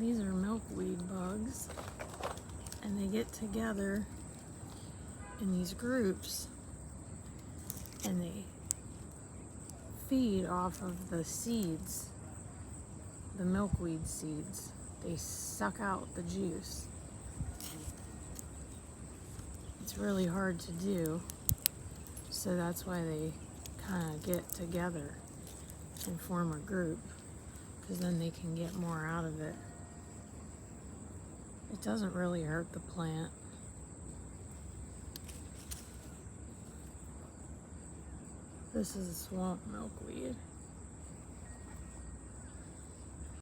These are milkweed bugs, and they get together in these groups and they feed off of the seeds, the milkweed seeds. They suck out the juice. It's really hard to do, so that's why they kind of get together and form a group, because then they can get more out of it. It doesn't really hurt the plant. This is a swamp milkweed.